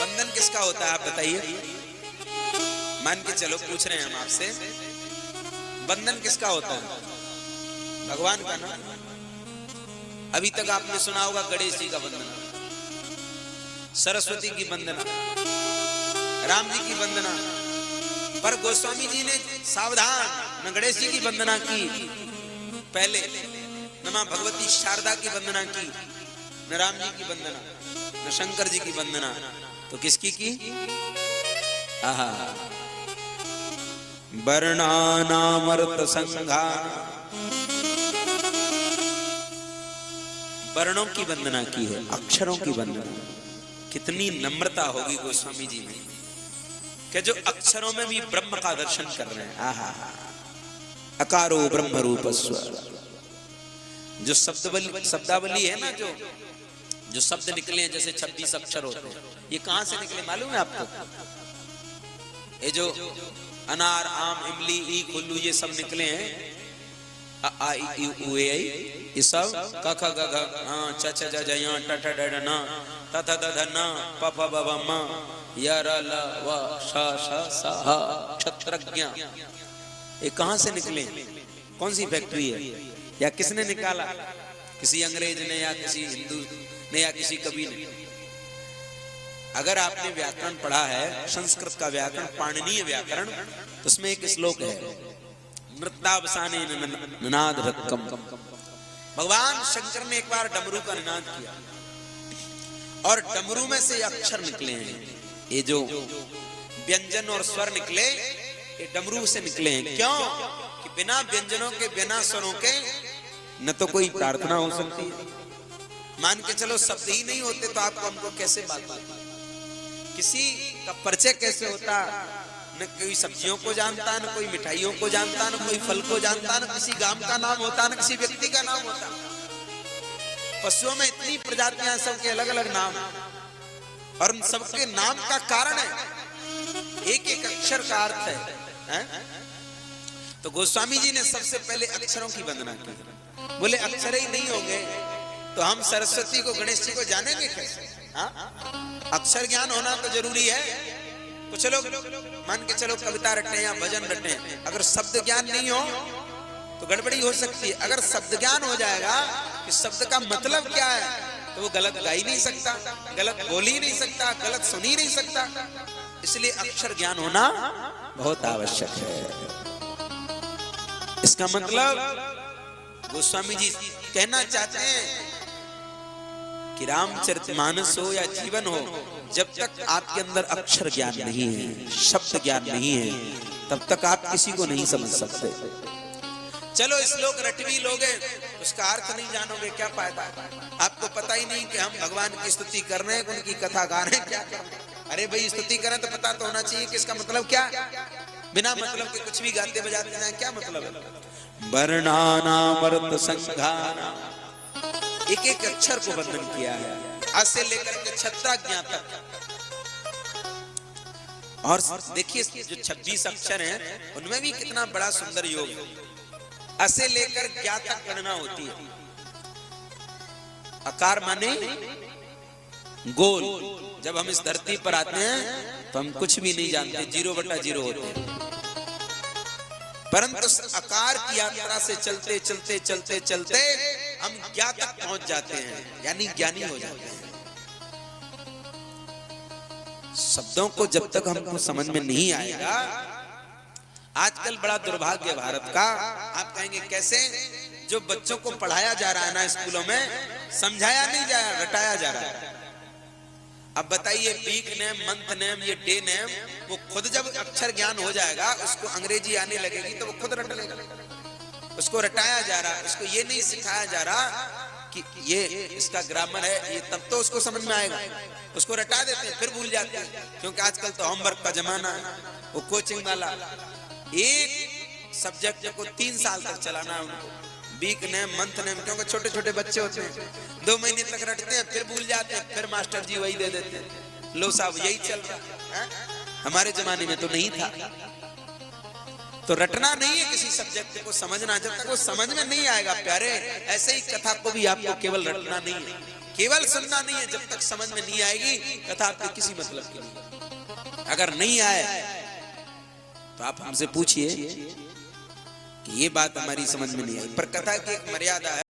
बंधन किसका होता है आप बताइए? मान के चलो पूछ रहे हैं हम आपसे, बंधन किसका होता है? भगवान का ना। अभी तक आपने सुना होगा गणेश जी का वंदना, सरस्वती की वंदना, राम जी की वंदना, पर गोस्वामी जी ने सावधान, न गणेश जी की वंदना की पहले, न मां भगवती शारदा की वंदना की, न राम जी की वंदना, न शंकर जी की वंदना, तो किसकी की? आहा, वर्णानामर्थ संघान, वर्णों की वंदना की है, अक्षरों की वंदना। कितनी नम्रता होगी गोस्वामी जी में कि जो अक्षरों में भी ब्रह्म का दर्शन कर रहे हैं। आहा, अकारो ब्रह्म रूपस्व, जो शब्दावली है ना, जो शब्द निकले हैं, जैसे 26 अक्षर होते हैं, ये कहां से निकले मालूम है आपको? ये जो अनार, आम, इमली, ई, कुल्लू, ये सब निकले हैं, अ आ इ उ ए आई, ये सब क ख ग घ च छ ज ज य ट ठ ड ढ न त थ द ध न प फ ब भ म य र ल व श श स ह क्षत्रज्ञ, ये कहां से निकले? कौन सी फैक्ट्री है? या किसने निकाला? किसी अंग्रेज ने, या किसी हिंदू ने, या किसी कवि ने? अगर आपने व्याकरण पढ़ा है, संस्कृत का व्याकरण, पाणिनीय व्याकरण, तो उसमें एक श्लोक है, नृत्यावसाने निनाद रक्कम। भगवान शंकर ने एक बार डमरू का निनाद किया और डमरू में से अक्षर निकले हैं। ये जो व्यंजन और स्वर निकले, ये डमरू से निकले हैं। क्यों? कि बिना व्यंजनों के, बिना स्वरों के न तो कोई प्रार्थना हो सकती है। मान के चलो शब्द ही नहीं होते तो आपको हमको कैसे बात, किसी का परिचय कैसे होता? न कोई सब्जियों को जानता, न कोई मिठाइयों को जानता, न कोई फल को जानता, न किसी गांव का नाम होता, न किसी व्यक्ति का नाम होता। पशुओं में इतनी प्रजातियां, सबके अलग अलग नाम, और उन सबके नाम का कारण है एक एक अक्षर का अर्थ है? तो गोस्वामी जी ने सबसे पहले अक्षरों की वंदना की। बोले अक्षर ही नहीं होंगे तो हम सरस्वती को, गणेश जी को जानेंगे कैसे? अक्षर ज्ञान होना तो जरूरी है। कुछ लोग मान के चलो कविता रटे या भजन रटे, अगर शब्द ज्ञान नहीं हो तो गड़बड़ी हो सकती है। अगर शब्द ज्ञान हो जाएगा कि शब्द का मतलब क्या है, तो वो गलत गा ही नहीं सकता, गलत बोल ही नहीं सकता, गलत सुन ही नहीं सकता। इसलिए अक्षर ज्ञान होना बहुत आवश्यक है। इसका मतलब गोस्वामी जी कहना चाहते हैं कि रामचरितमानस हो या जीवन हो, जब तक आपके अंदर अक्षर ज्ञान नहीं है, शब्द ज्ञान नहीं है, तब तक आप किसी को नहीं समझ सकते। चलो श्लोक रट भी लोगे, उसका अर्थ नहीं जानोगे, क्या फायदा? आपको पता ही नहीं कि हम भगवान की स्तुति कर रहे हैं, उनकी कथा गा रहे हैं, क्या कर रहे हैं? अरे भाई स्तुति करें तो पता तो होना चाहिए कि इसका मतलब क्या। बिना मतलब के कुछ भी गाते बजाते हैं, क्या मतलब है? वर्णानामर्थ संघाना, एक एक अक्षर को वंदन किया है, आज से लेकर के क्षत्राज्ञा तक। और देखिए जो 26 अक्षर हैं, उनमें भी कितना बड़ा सुंदर योग है। असे लेकर ज्ञा तक गणना होती है। आकार माने गोल। जब हम इस धरती पर आते हैं तो हम कुछ भी नहीं जानते, 0/0 होते हैं। परंतु आकार की यात्रा से चलते चलते चलते चलते हम ज्ञा तक पहुंच जाते हैं, यानी ज्ञानी हो जाते हैं। शब्दों को जब तक हमको समझ में नहीं आएगा, आजकल बड़ा दुर्भाग्य भारत का। आप कहेंगे कैसे? जो बच्चों को पढ़ाया जा रहा है ना स्कूलों में, समझाया नहीं जा रहा, रटाया जा रहा है। अब बताइए वीक नेम, मंथ नेम, ये डे नेम, वो खुद जब अक्षर ज्ञान हो जाएगा, उसको अंग्रेजी आने लगेगी तो वो खुद रट लेगा। उसको रटाया जा रहा है, उसको ये नहीं सिखाया जा रहा कि ये इसका ग्रामर है, ये तब तो उसको समझ में आएगा। उसको रटा देते हैं, फिर भूल जाते हैं, क्योंकि आजकल तो होमवर्क का जमाना है। वो कोचिंग वाला एक सब्जेक्ट को 3 साल तक चलाना है उनको, वीक नेम, मंथ नेम, क्योंकि छोटे छोटे बच्चे होते हैं, 2 महीने तक रटते हैं, फिर भूल जाते हैं, फिर मास्टर जी वही दे देते हैं। लो साहब यही चल रहा है। हमारे जमाने में तो नहीं था। तो रटना नहीं है किसी सब्जेक्ट को, समझना। जब तक वो समझ में नहीं आएगा प्यारे, ऐसे ही कथा को भी आपको केवल रटना नहीं है। केवल सुनना नहीं है, जब तक समझ में नहीं आएगी कथा आपके किसी मतलब की नहीं। अगर नहीं आए तो आप हमसे पूछिए कि ये बात हमारी समझ में नहीं आई। पर कथा की एक मर्यादा है।